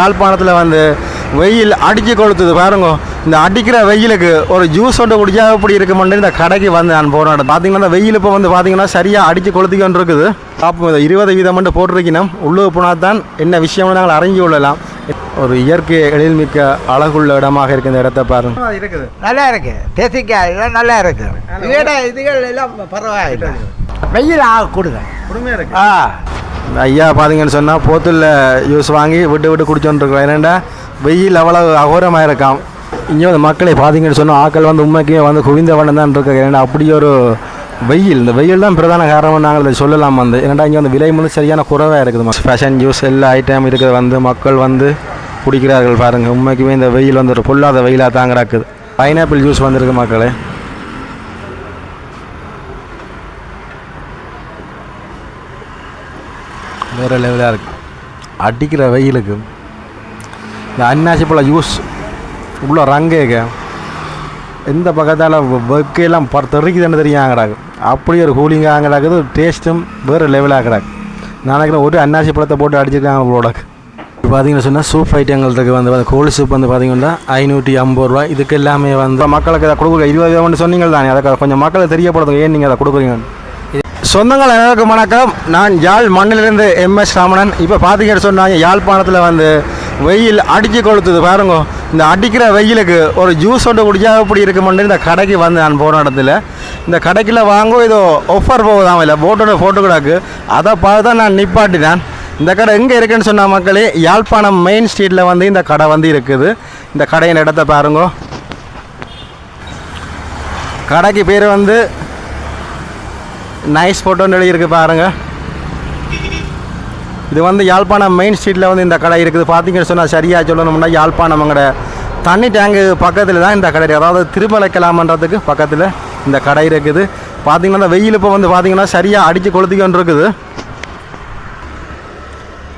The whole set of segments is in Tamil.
யாழ்ப்பாணத்தில் வந்து வெயில் அடித்து கொளுத்துது பாருங்க. இந்த அடிக்கிற வெயிலுக்கு ஒரு ஜூஸ் ஒன்று குடிச்சா எப்படி இருக்குமென்று இந்த கடைக்கு வந்து நான் போகிறேன். பார்த்தீங்கன்னா இந்த வெயில் இப்போ வந்து பார்த்தீங்கன்னா சரியாக அடித்து கொளுத்திக்கொண்டு இருக்குது. அப்போ 20 வீதம் போட்டிருக்கணும். உள்ளே போனால் தான் என்ன விஷயம்னு நாங்கள் அறிஞ்சு கொள்ளலாம். ஒரு இயற்கை எழில்மிக்க அழகுள்ள இடமாக இருக்குது இந்த இடத்த பாருங்க. இருக்குது நல்லா இருக்கு. தேசிக்காய் நல்லா இருக்கு. இதுகள் எல்லாம் பரவாயில்லை. வெயில் கொடுங்க கொடுமையாக இருக்கு. ஐயா பார்த்தீங்கன்னு சொன்னால் போத்தில் ஜூஸ் வாங்கி விட்டு குடிச்சோன்ட்ருக்கோம். ஏன்னாண்டா வெயில் அவ்வளோ அகோரமாக இருக்காம். இங்கே வந்து மக்களை பார்த்தீங்கன்னு சொன்னால் ஆக்கள் வந்து உண்மைக்குமே வந்து குவிந்த வண்ணம் தான் இருக்காங்க. ஏன்னா அப்படி ஒரு வெயில், இந்த வெயில் தான் பிரதான காரணம் நாங்கள் அதை சொல்லலாம். வந்து ஏன்னாண்டா இங்கே வந்து விலை வந்து சரியான குறைவாக இருக்குது. ஃபேஷன் ஜூஸ் எல்லா ஐட்டம் இருக்கிறது வந்து மக்கள் வந்து குடிக்கிறார்கள் பாருங்கள். உண்மைக்குமே இந்த வெயில் வந்து ஒரு பொல்லாத வெயிலாக தான் கிடக்குது. பைனாப்பிள் ஜூஸ் வந்துருக்கு மக்களே. வேறு லெவலாக இருக்குது. அடிக்கிற வெயிலுக்கு இந்த அன்னாசி பழ ஜூஸ் உள்ள ரங்கேங்க எந்த பக்கத்தால் வெக்கையெல்லாம் தெறிக்குதுன்னு தெரியும் கிடக்கு. அப்படி ஒரு கூலிங்காக கிடக்குது. டேஸ்ட்டும் வேறு லெவலாக கிடக்கு. நினைக்கிறேன் ஒரு அன்னாசி பழத்தை போட்டு அடிச்சிருக்காங்க உங்களோடக்கு. இப்போ பார்த்தீங்கன்னு சொன்னால் சூப் ஐட்டங்களுக்கு வந்து கோழி சூப் வந்து பார்த்தீங்கன்னா 550 ரூபா. இதுக்கு எல்லாமே வந்து மக்களுக்கு அதை கொடுக்குறீங்க. 20 ரூபான்னு சொன்னீங்க தானே, அதை கொஞ்சம் மக்களுக்கு தெரியப்படுத்துங்க ஏன் நீங்கள் அதை கொடுக்குறீங்க. சொந்தங்கள் அனைவருக்கும் வணக்கம். நான் யாழ் மண்ணிலிருந்து MS ராமணன். இப்போ பார்த்தீங்கன்னு சொன்னாங்க யாழ்ப்பாணத்தில் வந்து வெயில் அடித்து கொளுத்துது பாருங்க. இந்த அடிக்கிற வெயிலுக்கு ஒரு ஜூஸ் ஒன்று குடிச்சா எப்படி இருக்குமென்று இந்த கடைக்கு வந்து நான் போன இடத்துல இந்த கடைக்குள்ள வாங்க இதோ ஆஃபர் போகுதான் இல்லை போட்டோட ஃபோட்டோ கிடாக்கு. அதை பார்த்து தான் நான் நிப்பாட்டினேன். இந்த கடை எங்கே இருக்குன்னு சொன்ன மக்களே, யாழ்ப்பாணம் மெயின் ஸ்ட்ரீட்டில் வந்து இந்த கடை வந்து இருக்குது. இந்த கடையின் இடத்த பாருங்க. கடைக்கு பேர் வந்து நைஸ் ஃபோட்டோன்னு எழுதியிருக்கு பாருங்கள். இது வந்து யாழ்ப்பாணம் மெயின் ஸ்ட்ரீட்டில் வந்து இந்த கடை இருக்குது. பார்த்தீங்கன்னு சொன்னால் சரியாக சொல்லணும்னா யாழ்ப்பாணம் அங்கட தண்ணி டேங்கு பக்கத்தில் தான் இந்த கடை இருக்குது. அதாவது திருமலைக்கலாமன்றதுக்கு பக்கத்தில் இந்த கடை இருக்குது. பார்த்தீங்கன்னா வெயில் இப்போ வந்து பார்த்தீங்கன்னா சரியாக அடித்து கொளுத்திக்கொண்டு இருக்குது.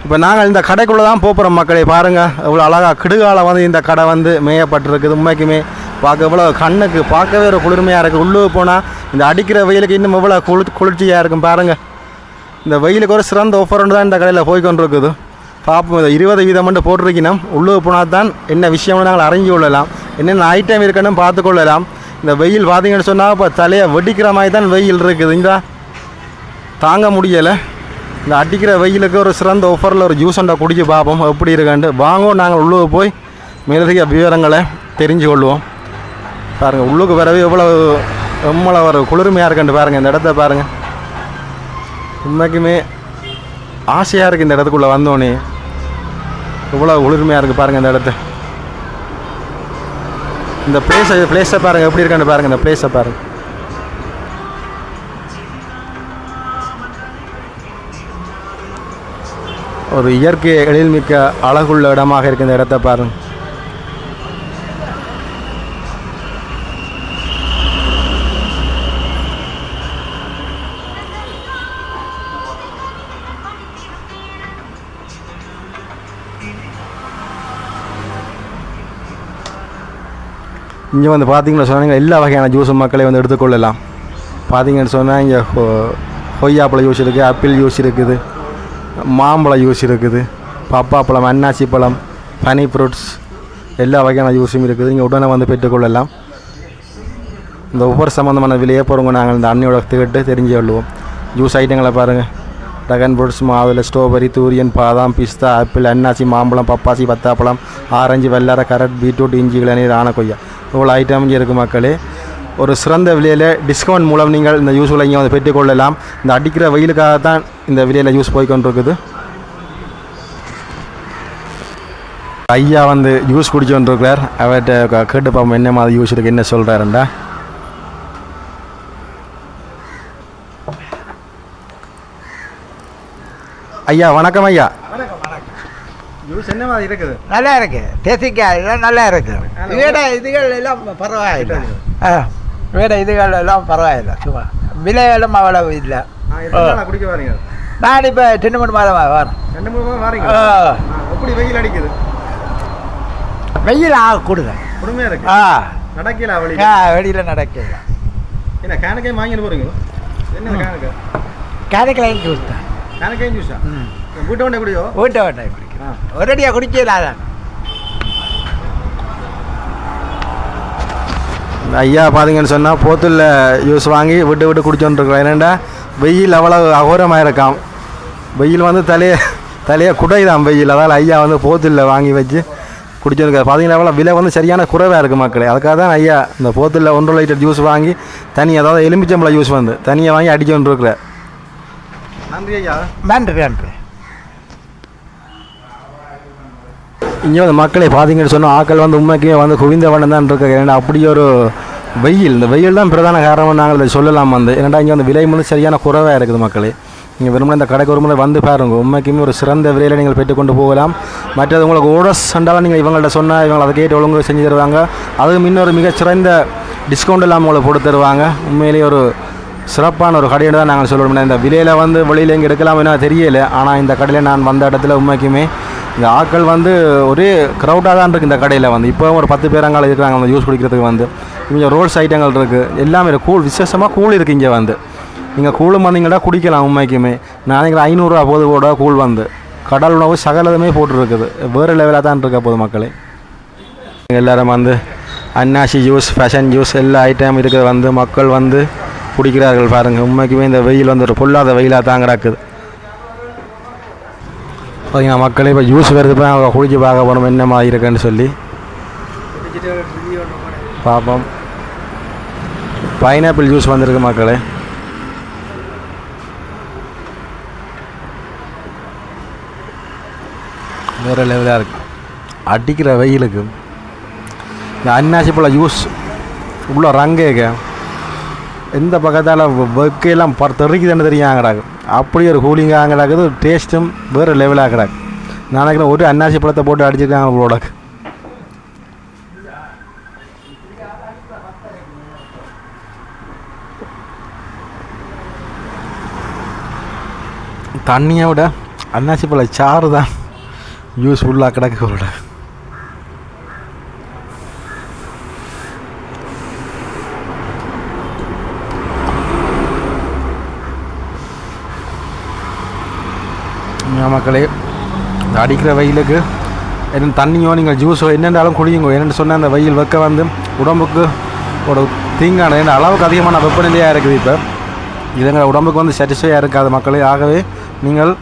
இப்போ நாங்கள் இந்த கடைக்குள்ளே தான் போகிறோம் மக்களே. பாருங்கள் இவ்வளோ அழகாக கிடுகால வந்து இந்த கடை வந்து மேயப்பட்டிருக்குது. உண்மைக்குமே பார்க்க இவ்வளோ கண்ணுக்கு பார்க்கவே ஒரு குளிர்மையாக இருக்குது. உள்ளே போனால் இந்த அடிக்கிற வெயிலுக்கு இன்னும் இவ்வளோ குளிர்ச்சியாக இருக்கும் பாருங்கள். இந்த வெயிலுக்கு ஒரு சிறந்த ஆஃபர் தான் இந்த கடையில் போய்கொண்டு இருக்குது. பார்ப்போம். இதை 20 வீதம் போட்டிருக்கணும். உள்ளே போனால் தான் என்ன விஷயம்னு நாங்கள் அறிஞ்சு கொள்ளலாம். என்னென்ன ஐட்டம் இருக்குன்னு பார்த்து கொள்ளலாம். இந்த வெயில் பார்த்தீங்கன்னு சொன்னால் இப்போ தலையை வெடிக்கிற மாதிரி தான் வெயில் இருக்குது. இந்த தாங்க முடியலை. இந்த அடிக்கிற வெயிலுக்கு ஒரு சிறந்த ஆஃபரில் ஒரு ஜூஸ் ஒன்றை குடிச்சு பார்ப்போம் எப்படி இருக்காண்டு. வாங்குவோம். நாங்கள் உள்ளே போய் மேலதிக விவரங்களை தெரிஞ்சு கொள்வோம். பாருங்கள் உள்ளுக்கு வரவே எவ்வளோ ஒரு குளிர்மையாக இருக்குன்னு பாருங்கள். இந்த இடத்த பாருங்கள். உண்மைக்குமே ஆசையாக இருக்குது இந்த இடத்துக்குள்ளே வந்தோடனே. இவ்வளோ குளிர்மையாக இருக்குது பாருங்கள் இந்த இடத்த. இந்த பிளேஸை பாருங்கள் எப்படி இருக்கான்னு பாருங்கள். இந்த பிளேஸை பாருங்கள். ஒரு இயற்கை எழில்மிக்க அழகுள்ள இடமாக இருக்குது இந்த இடத்த பாருங்கள். இங்கே வந்து பார்த்தீங்கன்னு சொன்னாங்க எல்லா வகையான ஜூஸும் மக்களை வந்து எடுத்துக்கொள்ளலாம். பார்த்தீங்கன்னு சொன்னால் இங்கே கொய்யாப்பழ ஜூஸ் இருக்குது, ஆப்பிள் ஜூஸ் இருக்குது, மாம்பழ ஜூஸ் இருக்குது, பப்பாப்பழம், அன்னாசி பழம், பனி ஃப்ரூட்ஸ் எல்லா வகையான ஜூஸும் இருக்குது. இங்கே உடனே வந்து பெற்றுக்கொள்ளலாம். இந்த ஒவ்வொரு சம்மந்தமான விலையை போகிறவங்க நாங்கள் இந்த அன்னியோட திகட்டு தெரிஞ்சு கொள்வோம். ஜூஸ் ஐட்டங்களை பாருங்கள். ட்ராகன் ஃப்ரூட்ஸ், மாவில், ஸ்ட்ராபெரி, தூரியன், பாதாம், பிஸ்தா, ஆப்பிள், அன்னாசி, மாம்பழம், பப்பாசி, பத்தாப்பழம், ஆரஞ்சு, வெள்ளரை, கரட், பீட்ரூட், இஞ்சி, இளநீர், ஆனக்கொய்யா இவ்வளோ ஐட்டம் இங்கே இருக்குது மக்களே. ஒரு சிறந்த விலையில் டிஸ்கவுண்ட் மூலம் நீங்கள் இந்த ஜூஸ்களை இங்கே வந்து பெற்றுக்கொள்ளலாம். இந்த அடிக்கிற வெயிலுக்காக தான் இந்த விலையில் ஜூஸ் போய்கொண்டிருக்குது. ஐயா வந்து ஜூஸ் குடிச்சோன்ட்ருக்கிறார். அவர்கிட்ட கேட்டு பார்ப்போம் என்ன மாதிரி ஜூஸ் இருக்குது, என்ன சொல்கிறாருண்டா. ஐயா வணக்கம். ஐயா ஜூஸ் என்ன மாதிரி இருக்குது? நல்லா இருக்கு. தேசிக்காய் நல்லா இருக்கு. இதுகள் எல்லாம் பரவாயில்லை. இதுகள் எல்லாம் பரவாயில்லை. சும்மா விலைகளும் அவ்வளவு இல்லை. குடிக்க வரீங்க? நான் இப்போ 2-3 மாதமாக வரேன். 2-3 மாதம் வரீங்க? எப்படி வெயில் அடிக்குது? வெயில் கொடுங்க கொடுமையாக இருக்கு. நடக்கல வெளியில் நடக்கல. என்ன கேனக்கையும் வாங்கிட்டு போகிறீங்களோ? என்ன கேனக்கையும் ஜூஸ் தான். கேனக்கையும் ஜூஸா? வீட்டை வண்டை குடியோ? வீட்டை வண்டை குடிக்கும். ஒரடியாக குடிக்கலாதான். ஐயா பார்த்தீங்கன்னு சொன்னால் போத்தில் யூஸ் வாங்கி விட்டு விட்டு குடிச்சோன்ட்ருக்கோம். ஏன்னாண்டா வெயில் அவ்வளோ அகோரமாக இருக்கான். வெயில் வந்து தலையை குடைதான் வெயில். அதால் ஐயா வந்து போத்தில் வாங்கி வச்சு குடிச்சிருக்காரு. பார்த்தீங்கன்னா அவ்வளோ விலை வந்து சரியான குறைவாக இருக்குது மக்களே. அதுக்காக தான் ஐயா இந்த போத்தில் 1 லிட்டர் ஜூஸ் வாங்கி தனி, அதாவது எலுமிச்சம்பழம் ஜூஸ் வந்து தனியாக வாங்கி அடிச்சோன்ட்ருக்குற. நன்றி ஐயா. நன்றி நன்றி. இங்கே வந்து மக்களை பார்த்தீங்கன்னு சொன்னால் ஆக்கள் வந்து உண்மைக்கே வந்து குவிந்த வண்ணம் தான் இருக்காங்க. ஏன்னா அப்படி ஒரு வெயில், இந்த வெயில் தான் பிரதான காரணம் நாங்கள் இதை சொல்லலாம் வந்து. ஏன்னா இங்கே வந்து விலை வந்து சரியான குறைவாக இருக்குது மக்களே. நீங்கள் வெறுமனே இந்த கடைக்கு ஒரு முறை வந்து பாருங்க, உண்மைக்குமே ஒரு சிறந்த விலையில் நீங்கள் பெற்றுக்கொண்டு போகலாம். மற்றது உங்களுக்கு ஓடஸ் சண்டாலும் நீங்கள் இவங்கள்ட்ட சொன்னால் இவங்க அதை கேட்டு ஒழுங்கு செஞ்சு தருவாங்க. அதுவும் இன்னொரு மிகச்சிறந்த டிஸ்கவுண்ட் எல்லாம் உங்களுக்கு போட்டு தருவாங்க. உண்மையிலேயே ஒரு சிறப்பான ஒரு கடையை தான் நாங்கள் சொல்லணும். இந்த விலையில் வந்து வெளியில் எங்கே எடுக்கலாம் என்ன தெரியலை. ஆனால் இந்த கடையில் நான் வந்த இடத்துல உண்மைக்குமே இந்த ஆட்கள் வந்து ஒரே க்ரௌடாக தான் இருக்குது இந்த கடையில் வந்து. இப்போ ஒரு 10 பேர் அங்கே இருக்கிறாங்க அந்த ஜூஸ் குடிக்கிறதுக்கு வந்து. இங்கே ரோல்ஸ் ஐட்டங்கள் இருக்குது, எல்லாமே கூழ், விசேஷமாக கூழ் இருக்குது இங்கே வந்து. நீங்கள் கூழும் வந்தீங்கன்னா குடிக்கலாம் உண்மைக்குமே. நாளைக்கு 500 போது கூட கூழ் வந்து கடல் உணவு சகலதுமே போட்டுருக்குது. வேறு லெவலாக தான் இருக்க போது மக்களே. எல்லோரும் வந்து அன்னாசி ஜூஸ், ஃபேஷன் ஜூஸ் எல்லா ஐட்டம் இருக்கிற வந்து மக்கள் வந்து குடிக்கிறார்கள் பாருங்கள். உண்மைக்குமே இந்த வெயில் வந்து ஒரு பொல்லாத வெயிலாக தான் கிடக்குது. பார்த்தீங்கன்னா மக்களே இப்போ ஜூஸ் வருது, போய் அவங்க குடிச்சு பார்க்க போகணும் என்ன மாதிரி இருக்குன்னு சொல்லி பார்ப்போம். பைனாப்பிள் ஜூஸ் வந்திருக்கு மக்களே. வேறு லெவலாக இருக்குது. அடிக்கிற வெயிலுக்கு இந்த அன்னாசி பழம் ஜூஸ் உள்ள ரங்கேங்க எந்த பக்கத்தால் வெக்கையெல்லாம் தெரிக்குதுன்னு தெரியாங்கிறாங்க. அப்படி ஒரு கூலிங்காக கிடக்குது. டேஸ்ட்டும் வேறு லெவலாக கிடக்கு. நாளைக்கு ஒரு அன்னாசி பழத்தை போட்டு அடிச்சிருக்காங்க அவங்களோட. தண்ணியை விட அன்னாசி பழ சாறு தான் ஜூஸ் ஃபுல்லாக கிடக்கு அவரோட. மக்களே அடிக்கிற வெயிலுக்கு என்ன தண்ணியோ நீங்கள் ஜூஸோ என்னென்றாலும் குடியுங்க. என்னென்னு சொன்னால் அந்த வெயில் வெக்க வந்து உடம்புக்கு ஒரு தீங்கான என்ன அளவுக்கு அதிகமான வெப்பநிலையாக இருக்குது. இப்போ இதுங்க உடம்புக்கு வந்து சாட்டிஸ்ஃபையாக இருக்காது மக்களே. ஆகவே நீங்கள்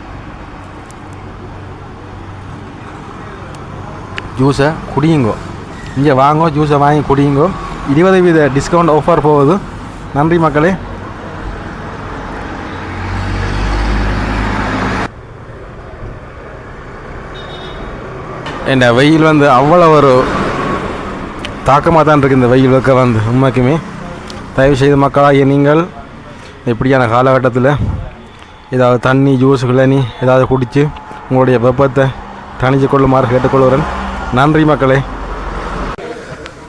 ஜூஸை குடியுங்கோ. இங்கே வாங்கோ, ஜூஸை வாங்கி குடியுங்கோ. 20% டிஸ்கவுண்ட் ஆஃபர் போகுது. நன்றி மக்களே. இந்த வெயில் வந்து அவ்வளோ ஒரு தாக்கமாக தான் இருக்குது. இந்த வெயில் வைக்க வந்து உண்மைக்குமே தயவுசெய்து மக்களாகிய நீங்கள் இப்படியான காலகட்டத்தில் ஏதாவது தண்ணி, ஜூஸ், இளநீ ஏதாவது குடித்து உங்களுடைய வெப்பத்தை தணிச்சு கொள்ளுமாறு கேட்டுக்கொள்கிறேன். நன்றி மக்களே.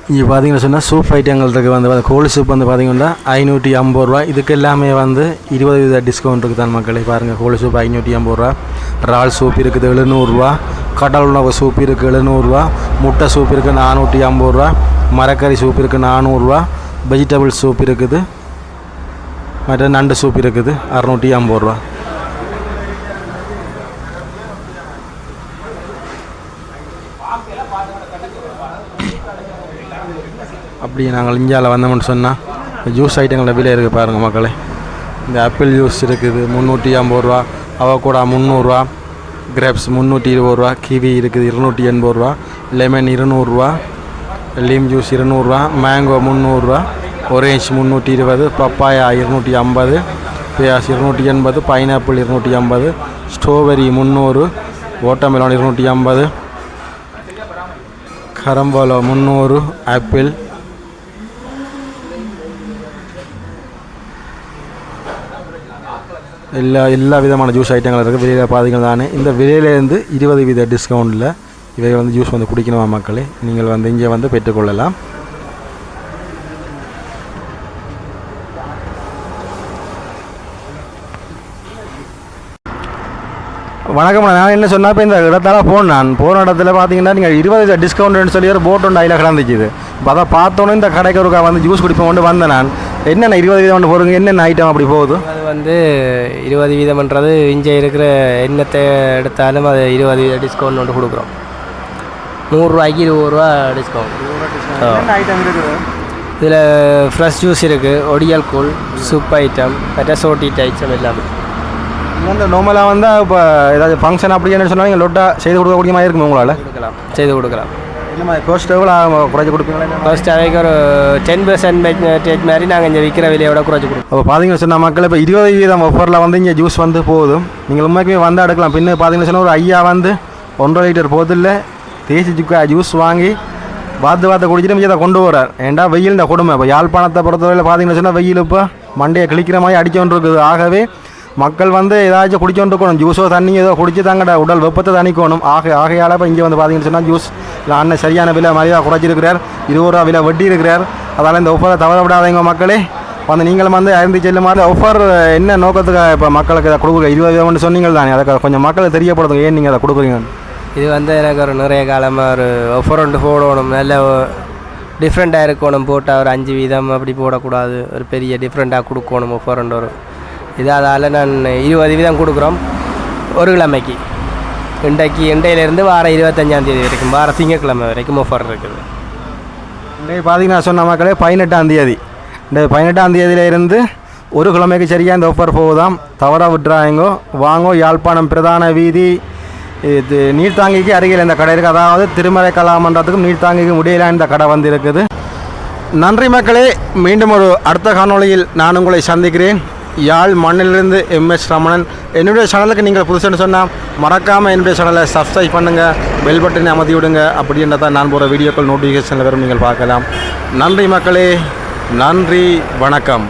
இங்கே பார்த்தீங்கன்னு சொன்னால் சூப் ஐட்டங்கள் இருக்குது வந்து கோழி சூப் வந்து பார்த்திங்கன்னா 550 ரூபா. இதுக்கு எல்லாமே வந்து 20% டிஸ்கவுண்ட் இருக்குது தான் மக்களே. பாருங்கள், கோழி சூப் 550 ரூபா. இறால் சூப் இருக்குது 700 ரூபா. கடல் உணவு சூப் இருக்குது 700 ரூபா. முட்டை சூப் இருக்குது 450 ரூபா. மரக்கறி சூப் இருக்குது 400 ரூபா. வெஜிடபிள் சூப் இருக்குது, மற்ற நண்டு சூப் இருக்குது 650 ரூபா. அப்படி நாங்கள் இந்தியாவில் வந்தோம்னு சொன்னால் ஜூஸ் ஐட்டங்களோட விலை இருக்குது பாருங்கள் மக்களே. இந்த ஆப்பிள் ஜூஸ் இருக்குது 350 ரூபா. அவகோடா 300 ரூபா. கிரேப்ஸ் 320 ரூபா. கிவி இருக்குது 280 ரூபா. லெமன் 200 ரூபா. லீம் ஜூஸ் 200 ரூபா. மேங்கோ 300 ரூபா. Orange 320. Papaya 250. Beas 280. Pineapple 250. Strawberry 300. Watermelon 250. கரம்போலோ 300. Apple எல்லா விதமான ஜூஸ் ஐட்டங்கள் இருக்குது. விலையில் பார்த்தீங்கன்னா தானே இந்த விலையிலேருந்து 20% டிஸ்கவுண்டில் இவை வந்து ஜூஸ் வந்து குடிக்கணுமா மக்களே. நீங்கள் வந்து இங்கே வந்து பெற்றுக்கொள்ளலாம். வணக்கம். நான் என்ன சொன்னால் இப்போ இந்த இடத்தால் போன இடத்துல பார்த்தீங்கன்னா நீங்கள் 20% டிஸ்கவுண்ட்னு சொல்லி ஒரு போட் ஒன்று அதில் கிடந்துச்சுது. இப்போ அதை பார்த்தோன்னே இந்த கடைக்கு ஒருக்கா வந்து ஜூஸ் குடிப்போம் கொண்டு வந்தேன் நான். என்னென்ன 20 வீதம் கொண்டு போகிறீங்க, என்னென்ன ஐட்டம் அப்படி போகுது? அது வந்து 20 வீதம்ன்றது இங்கே இருக்கிற எண்ணத்தை எடுத்தாலும் அது 20 வீதம் டிஸ்கவுண்ட் ஒன்று கொடுக்குறோம். 100 ரூபாய்க்கு 20 ரூபா டிஸ்கவுண்ட். என்ன ஐட்டம் இருக்குது? இதில் ஃப்ரெஷ் ஜூஸ் இருக்குது, ஒடியல் கூழ், சூப் ஐட்டம், மற்ற சோட்டிட் ஐட்டம் எல்லாமே. வந்து நார்மலாக வந்தால் இப்போ ஏதாவது ஃபங்க்ஷன் அப்படி என்ன சொன்னாலும் நீங்கள் லொட்டாக செய்து கொடுக்கக்கூடிய மாதிரி இருக்குமா உங்களால்? செய்து கொடுக்கலாம். இந்த மாதிரி கோஸ்ட் எவ்வளோ குறைச்சி கொடுப்பீங்களா? ஃபர்ஸ்ட் அவைக்கு ஒரு 10% மாதிரி நாங்கள் இங்கே விற்கிற விலையோட குறைச்சி கொடுப்போம். அப்போ பார்த்தீங்கன்னு சொன்னால் மக்கள் இப்போ 20 வீதம் ஆஃபரில் வந்து இங்கே ஜூஸ் வந்து போதும். நீங்கள் உண்மைக்குமே வந்து எடுக்கலாம். பின்ன பார்த்தீங்கன்னு சொன்னால் ஒரு ஐயா வந்து 1.5 லிட்டர் போதில்லை தேசி ஜூஸ் வாங்கி வாத்து குடிச்சிட்டு மிச்சத்தை கொண்டு போகிறார். ஏன்டா வெயில் இந்த கொடுமை. இப்போ யாழ்ப்பாணத்தை பொறுத்தவரையில் பார்த்தீங்கன்னு சொன்னால் வெயில் இப்போ மண்டையை கிழிக்கிற மாதிரி அடிச்சோன்னு இருக்குது. ஆகவே மக்கள் வந்து ஏதாச்சும் குடிச்சோன்னு இருக்கணும். ஜூஸோ தண்ணி ஏதோ குடிச்சு தாங்கடா உடல் வெப்பத்தை தணிக்கணும். ஆகையால் இப்போ இங்கே வந்து பார்த்தீங்கன்னு சொன்னால் ஜூஸ் அண்ணன் சரியான விலை மரியாதை குறைச்சிருக்கிறார். 20 ரூபா விலை வட்டி இருக்கிறார். அதால் இந்த ஆஃபரை தவற விடாதீங்க மக்களே. வந்து நீங்களும் வந்து அறிந்து செல்லும் மாதிரி ஆஃபர் என்ன நோக்கத்துக்கு இப்போ மக்களுக்கு இதை கொடுக்குறீங்க? 20 வீதம்னு சொன்னீங்க தானே, அதை கொஞ்சம் மக்களுக்கு தெரியப்படுத்துங்க ஏன் நீங்கள் அதை கொடுக்குறீங்க. இது வந்து எனக்கு ஒரு நிறைய காலமாக ஒரு ஆஃபர் ஒன்று போடணும், நல்ல டிஃப்ரெண்ட்டாக இருக்கணும். போட்டால் ஒரு 5 வீதம் அப்படி போடக்கூடாது, ஒரு பெரிய டிஃப்ரெண்ட்டாக கொடுக்கணும் ஆஃபர் ஒன்று ஒரு இது. அதால் நான் 20 வீதம் கொடுக்குறோம் ஒரு கிழமைக்கு. இண்டையிலேருந்து வார 25ஆம் தேதி வரைக்கும், வார திங்கட்கிழமை வரைக்கும் ஆஃபர் இருக்குது. இன்றைக்கு பார்த்தீங்கன்னா சொன்ன மக்களே 18ஆம் தேதி, இந்த 18ஆம் தேதியிலேருந்து ஒரு கிழமைக்கு சரியாக இந்த ஆஃபர் போகுதாம். தவற விட்டுறாங்கோ வாங்கோ. யாழ்ப்பாணம் பிரதான வீதி இது நீர்த்தாங்கிக்கு அருகில் இந்த கடை இருக்குது. அதாவது திருமறை கலாமன்றத்துக்கும் நீர்த்தாங்கிக்கும் இடையில இந்த கடை வந்து இருக்குது. நன்றி மக்களே. மீண்டும் ஒரு அடுத்த காணொளியில் நான் உங்களை சந்திக்கிறேன். யாழ் மண்ணிலிருந்து MS ரமணன். என்னுடைய சேனலுக்கு நீங்கள் புதுசுன்னு சொன்னால் மறக்காமல் என்னுடைய சேனலை சப்ஸ்கிரைப் பண்ணுங்கள், பெல் பட்டனை அமர்த்தி விடுங்க. அப்படின்றதான் நான் போகிற வீடியோக்கள் நோட்டிஃபிகேஷனில் வரும், நீங்கள் பார்க்கலாம். நன்றி மக்களே, நன்றி, வணக்கம்.